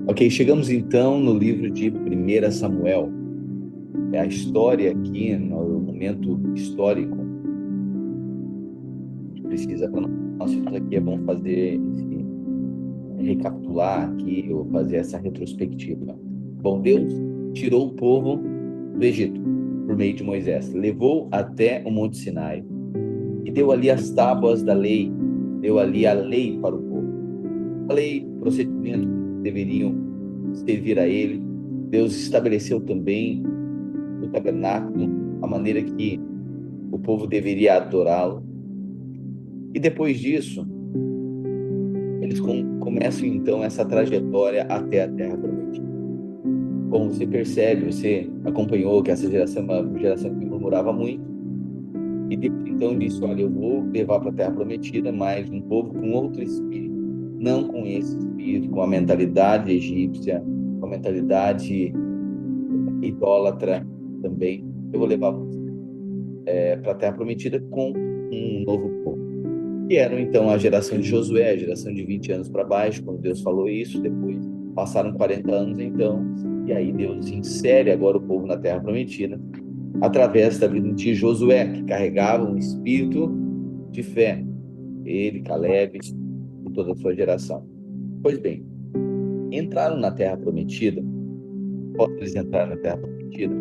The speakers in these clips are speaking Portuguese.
Ok, chegamos então no livro de 1 Samuel. É a história aqui, no momento histórico, que precisa para nós filhos aqui, é bom fazer recapitular aqui, ou fazer essa retrospectiva. Bom, Deus tirou o povo do Egito por meio de Moisés, levou até o Monte Sinai e deu ali as tábuas da lei, deu ali a lei para o povo. A lei, procedimento que deveriam servir a ele. Deus estabeleceu também o tabernáculo, a maneira que o povo deveria adorá-lo. E depois disso, eles começam então essa trajetória até a Terra Prometida. Como você percebe, você acompanhou que essa geração é uma geração que murmurava muito, e Deus então disse: Olha, eu vou levar para a Terra Prometida, mas um povo com outro espírito, não com esse espírito, com a mentalidade egípcia, com a mentalidade idólatra também. Eu vou levar para a Terra Prometida com um novo povo. Que eram então a geração de Josué, a geração de 20 anos para baixo, quando Deus falou isso. Depois passaram 40 anos então, e aí Deus insere agora o povo na Terra Prometida, através da vida de Josué, que carregava um espírito de fé, ele, Caleb e toda a sua geração. Pois bem, entraram na Terra Prometida. Quando eles entraram na Terra Prometida,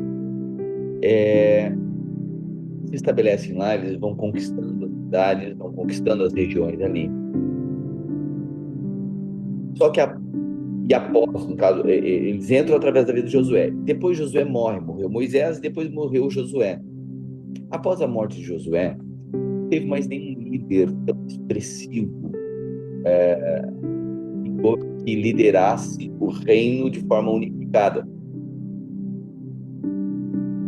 se estabelecem lá, eles vão conquistando as cidades, vão conquistando as regiões ali. Só que e após, no caso, eles entram através da vida de Josué. Depois Josué morre, morreu Moisés, depois morreu Josué. Após a morte de Josué, não teve mais nenhum líder tão expressivo que liderasse o reino de forma unificada.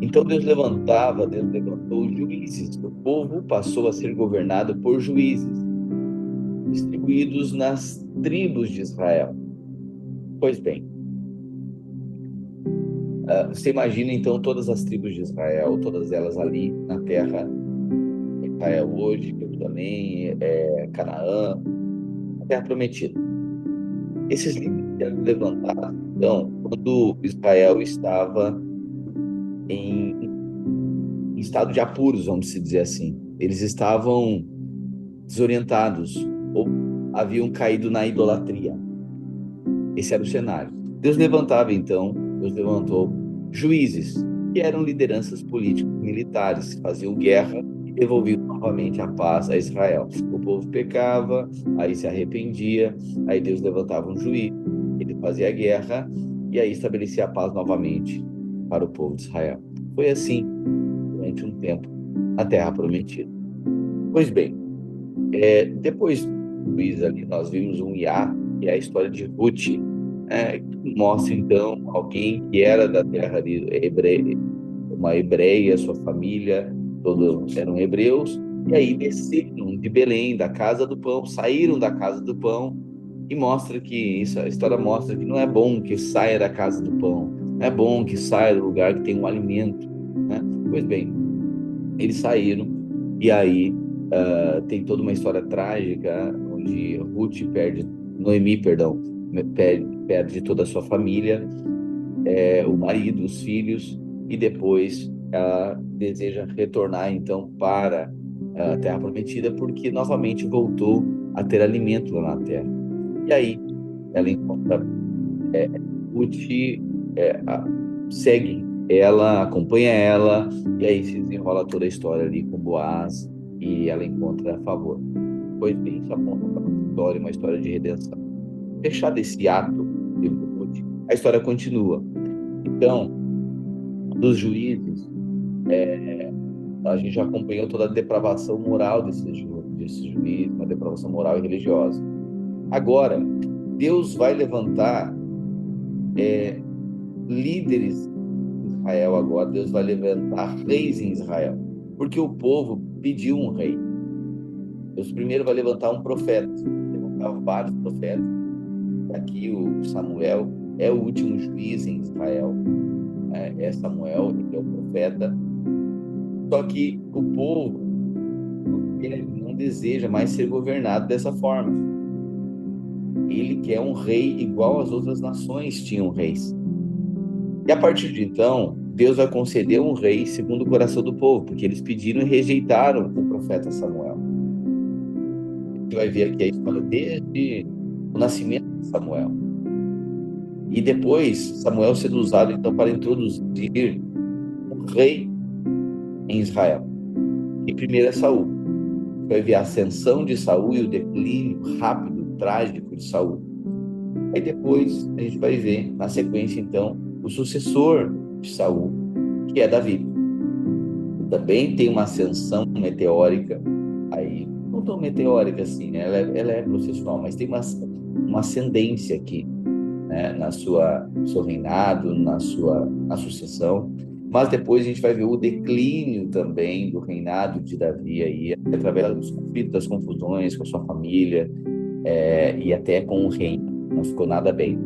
Então Deus levantou juízes. O povo passou a ser governado por juízes, distribuídos nas tribos de Israel. Pois bem, você imagina então todas as tribos de Israel, todas elas ali na terra de Israel hoje, Jerusalém, Canaã, a terra prometida. Esses líderes eram levantados, então, quando Israel estava em estado de apuros, vamos se dizer assim. Eles estavam desorientados ou haviam caído na idolatria. Esse era o cenário. Deus levantava, então, Deus levantou juízes, que eram lideranças políticos militares, que faziam guerra e devolviam novamente a paz a Israel. O povo pecava, aí se arrependia, aí Deus levantava um juiz, ele fazia a guerra e aí estabelecia a paz novamente para o povo de Israel. Foi assim durante um tempo na Terra Prometida. Pois bem, depois do juiz ali, nós vimos um hiato, que é a história de Ruth, que mostra então alguém que era da terra de hebreia, uma hebreia, sua família, todos eram hebreus, e aí desceram de Belém, da casa do pão, saíram da casa do pão, e mostra que isso, a história mostra que não é bom que saia da casa do pão, não é bom que saia do lugar que tem um alimento, né? Pois bem, eles saíram, e aí tem toda uma história trágica, onde Noemi, perdão, perde toda a sua família, o marido, os filhos, e depois ela deseja retornar então para a Terra Prometida, porque novamente voltou a ter alimento lá na Terra. E aí ela encontra Ruth, segue ela, acompanha ela, e aí se desenrola toda a história ali com Boaz, e ela encontra a favor. Pois bem, isso aponta para uma história de redenção. Fechado esse ato de Ruth, a história continua. Então, dos juízes, a gente já acompanhou toda a depravação moral desses juízes, uma depravação moral e religiosa. Agora, Deus vai levantar líderes em Israel agora, Deus vai levantar reis em Israel, porque o povo pediu um rei. Deus primeiro vai levantar um profeta, levantar vários profetas. Aqui o Samuel é o último juiz em Israel, é Samuel, ele é o profeta. Só que o povo ele não deseja mais ser governado dessa forma. ele quer um rei igual as outras nações tinham reis. E a partir de então, Deus vai conceder um rei segundo o coração do povo, porque eles pediram e rejeitaram o profeta Samuel. A gente vai ver aqui a história desde o nascimento de Samuel. E depois, Samuel sendo usado então para introduzir um rei em Israel. E primeiro é Saul. Vai ver a ascensão de Saul e o declínio rápido, trágico de Saul. Aí depois a gente vai ver, na sequência então, o sucessor de Saul, que é Davi. Também tem uma ascensão meteórica, aí não tão meteórica assim, né? Ela é processual, mas tem uma ascendência aqui, né? No seu reinado, na sucessão. Mas depois a gente vai ver o declínio também do reinado de Davi aí, através dos conflitos, das confusões com a sua família, e até com o reino. Não ficou nada bem.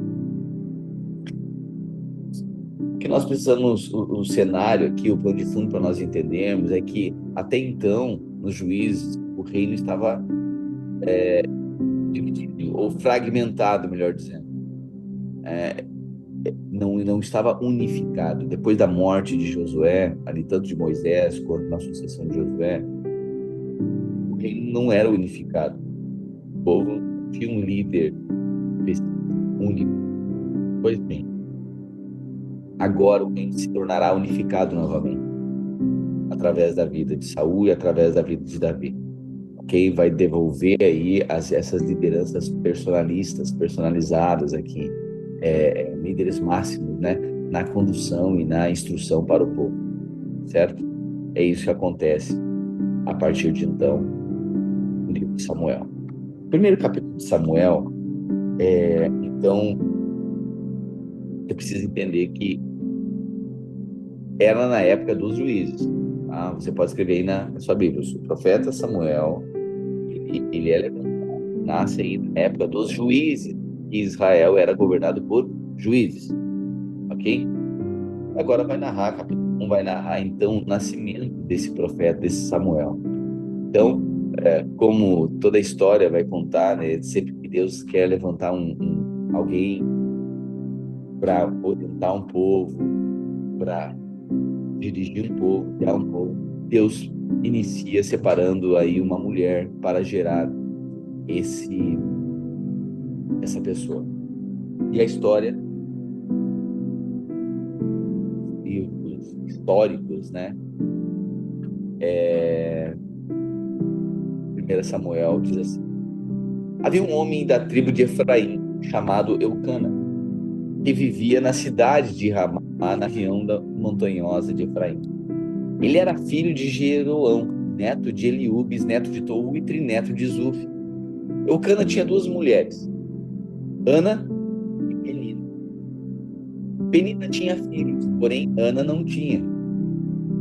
O que nós precisamos, o cenário aqui, o plano de fundo para nós entendermos é que até então, nos juízes, o reino estava dividido, ou fragmentado, melhor dizendo. Não estava unificado. Depois da morte de Josué, ali tanto de Moisés quanto na sucessão de Josué, o reino não era unificado. O povo tinha um líder único. Pois bem, agora o reino se tornará unificado novamente, através da vida de Saul e através da vida de Davi. Ok? Vai devolver aí essas lideranças personalizadas aqui, líderes máximos, né? Na condução e na instrução para o povo, certo? É isso que acontece a partir de então, no livro de Samuel. O primeiro capítulo de Samuel, então, você precisa entender que era na época dos juízes. Tá? Você pode escrever aí na sua Bíblia. O profeta Samuel, ele é levantado, nasce aí na época dos juízes. E Israel era governado por juízes. Ok? Agora vai narrar, capítulo 1 vai narrar então o nascimento desse profeta, desse Samuel. Então, como toda a história vai contar, né, sempre que Deus quer levantar alguém para orientar um povo, para dirigir um povo, criar um povo, Deus inicia separando aí uma mulher para gerar essa pessoa. E a história, livros históricos, né? 1 Samuel diz assim: havia um homem da tribo de Efraim chamado Eucana, que vivia na cidade de Ramá, na região montanhosa de Efraim. Ele era filho de Jeroão, neto de Eliú, neto de Tou e trineto de Zuf. Eucana tinha duas mulheres, Ana e Penina. Penina tinha filhos, porém Ana não tinha.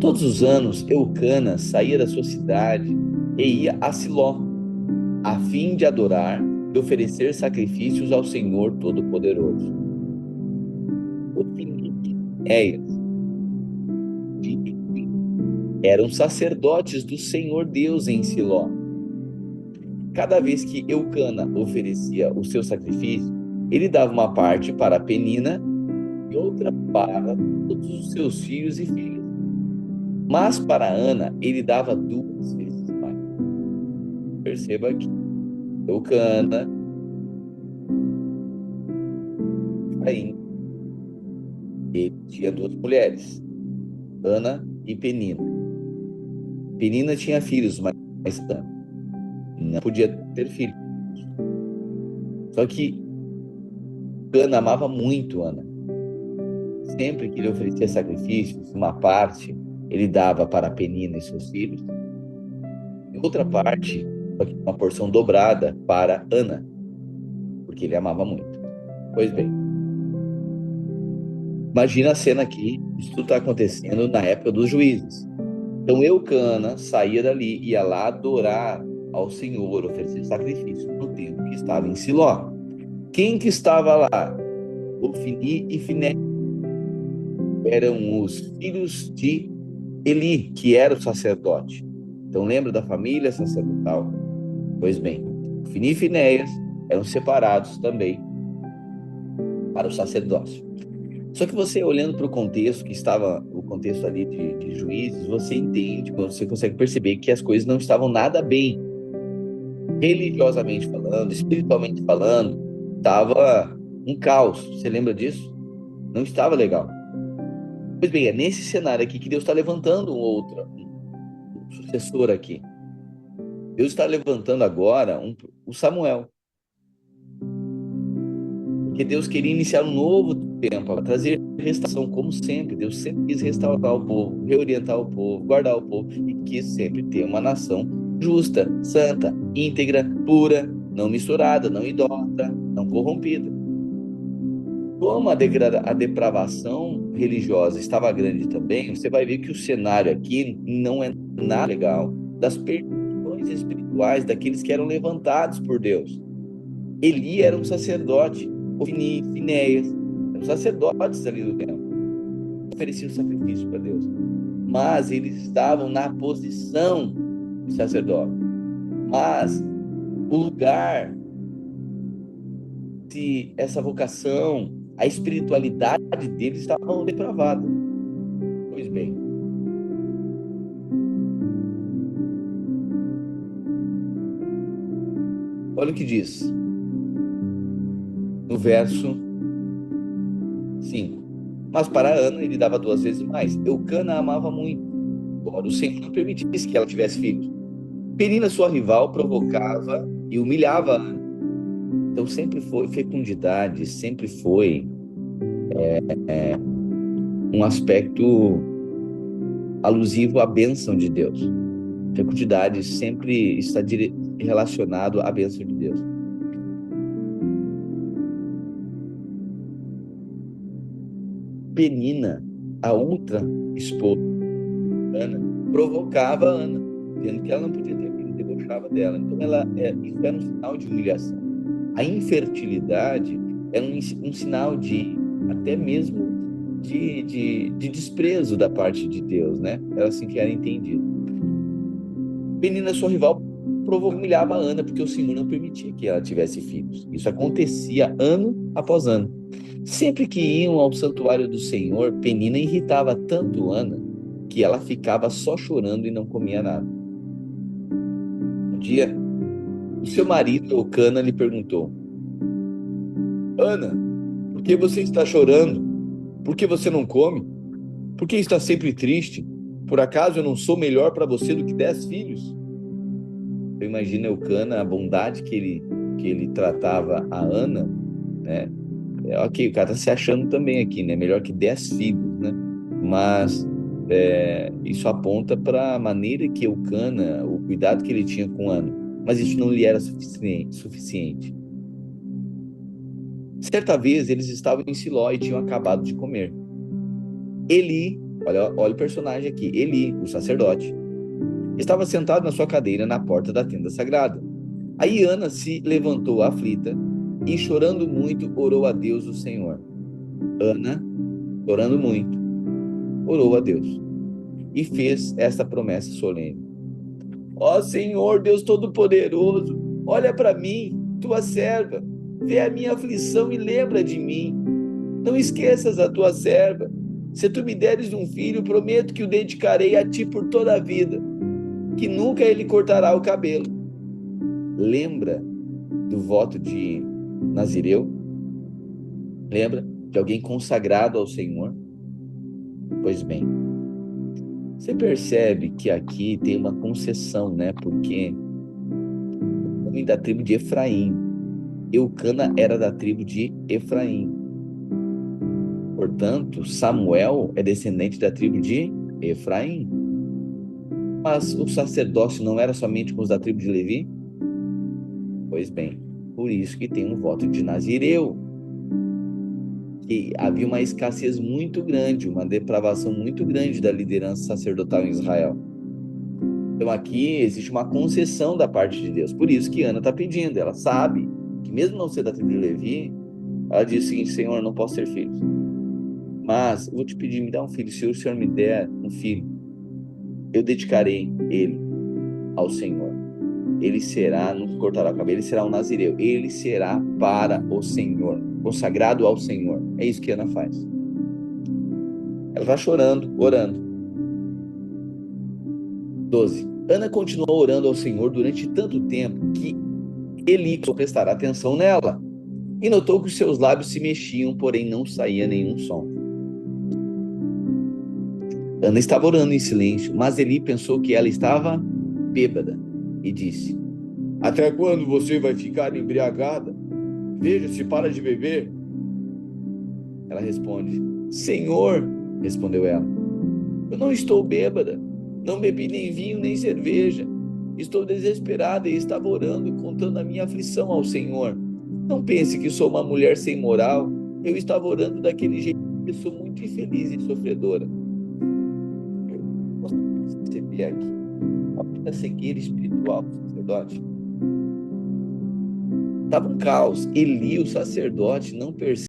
Todos os anos, Eucana saía da sua cidade e ia a Siló, a fim de adorar e oferecer sacrifícios ao Senhor Todo-Poderoso. Os filhos de eram sacerdotes do Senhor Deus em Siló. Cada vez que Eucana oferecia o seu sacrifício, ele dava uma parte para Penina e outra para todos os seus filhos e filhas. Mas para Ana, ele dava 2 vezes mais. Perceba que Eucana, ele tinha 2 mulheres, Ana e Penina. Penina tinha filhos, mas Ana não podia ter filhos. Só que Ana amava muito Ana. Sempre que ele oferecia sacrifícios, uma parte ele dava para Penina e seus filhos, e outra parte, uma porção dobrada para Ana, porque ele amava muito. Pois bem, imagina a cena aqui, isso tudo está acontecendo na época dos juízes. Então Eucana saía dali, ia lá adorar ao Senhor, oferecer sacrifício no templo que estava em Siló. Quem que estava lá? Ofni e Finéias eram os filhos de Eli, que era o sacerdote. Então lembra da família sacerdotal? Pois bem, Ofni e Finéias eram separados também para o sacerdócio. Só que você, olhando para o contexto que estava, o contexto ali de Juízes, você entende, você consegue perceber que as coisas não estavam nada bem, religiosamente falando, espiritualmente falando, estava um caos. Você lembra disso? Não estava legal. Pois bem, é nesse cenário aqui que Deus está levantando um sucessor aqui. Deus está levantando agora o Samuel, porque Deus queria iniciar um novo tempo, para trazer restauração, como sempre. Deus sempre quis restaurar o povo, reorientar o povo, guardar o povo, e quis sempre ter uma nação justa, santa, íntegra, pura, não misturada, não idólatra, não corrompida. Como a depravação religiosa estava grande também, você vai ver que o cenário aqui não é nada legal das perdições espirituais daqueles que eram levantados por Deus. Eli era um sacerdote, Ofni, Finéias, eram sacerdotes ali do templo, ofereciam sacrifício para Deus, mas eles estavam na posição de sacerdote. Mas o lugar, se essa vocação, a espiritualidade deles estavam depravada. Pois bem, olha o que diz no verso 5. Mas para Ana ele dava 2 vezes mais. Eucana a amava muito, embora o Senhor não permitisse que ela tivesse filhos. Penina, sua rival, provocava e humilhava Ana. Então sempre foi fecundidade, sempre foi um aspecto alusivo à bênção de Deus. Fecundidade sempre está relacionado à bênção de Deus. Penina, a outra esposa de Ana, provocava Ana, dizendo que ela não podia ter filho, debochava dela. Então isso era um sinal de humilhação. A infertilidade era um sinal de, até mesmo, de desprezo da parte de Deus, né? Era assim que era entendido. Penina, sua rival, humilhava a Ana, porque o Senhor não permitia que ela tivesse filhos. Isso acontecia ano após ano. Sempre que iam ao santuário do Senhor, Penina irritava tanto Ana que ela ficava só chorando e não comia nada. Um dia, o seu marido, Eucana, lhe perguntou: Ana, por que você está chorando? Por que você não come? Por que está sempre triste? Por acaso eu não sou melhor para você do que 10 filhos? Eu imagino Eucana, a bondade que ele tratava a Ana, né? Ok, o cara está se achando também aqui, né? Melhor que 10 filhos, né? Mas isso aponta para a maneira que Eucana, o cuidado que ele tinha com Ana. Mas isso não lhe era suficiente. Certa vez eles estavam em Siló e tinham acabado de comer. Eli, olha o personagem aqui, Eli, o sacerdote, estava sentado na sua cadeira na porta da tenda sagrada. Aí Ana se levantou aflita e, chorando muito, orou a Deus, o Senhor. Ana, chorando muito, orou a Deus e fez esta promessa solene: Ó Senhor, Deus Todo-Poderoso, olha para mim, tua serva, vê a minha aflição e lembra de mim. Não esqueças a tua serva. Se tu me deres um filho, prometo que o dedicarei a ti por toda a vida, que nunca ele cortará o cabelo. Lembra do voto de Nazireu? Lembra de alguém consagrado ao Senhor? Pois bem, você percebe que aqui tem uma concessão, né? Porque o homem da tribo de Efraim, Eucana era da tribo de Efraim. Portanto, Samuel é descendente da tribo de Efraim. Mas o sacerdócio não era somente com os da tribo de Levi? Pois bem, por isso que tem um voto de Nazireu, que havia uma escassez muito grande, uma depravação muito grande da liderança sacerdotal em Israel. Então aqui existe uma concessão da parte de Deus. Por isso que Ana está pedindo. Ela sabe que mesmo não ser da tribo de Levi, ela diz o seguinte: Senhor, eu não posso ter filhos, mas eu vou te pedir, me dá um filho. Se o Senhor me der um filho, eu dedicarei ele ao Senhor. ele será, não cortará o cabelo, ele será um nazireu, ele será para o Senhor, consagrado ao Senhor. É isso que Ana faz. Ela está chorando, orando. 12. Ana continuou orando ao Senhor durante tanto tempo que Eli começou a prestar atenção nela e notou que os seus lábios se mexiam, porém não saía nenhum som. Ana estava orando em silêncio, mas Eli pensou que ela estava bêbada e disse: Até quando você vai ficar embriagada? Veja se para de beber. Ela responde: Senhor, respondeu ela, eu não estou bêbada, não bebi nem vinho nem cerveja. Estou desesperada e estava orando e contando a minha aflição ao Senhor. Não pense que sou uma mulher sem moral. Eu estava orando daquele jeito porque sou muito infeliz e sofredora. Você perceber aqui a cegueira espiritual do sacerdote? Estava um caos. Eli, o sacerdote, não percebe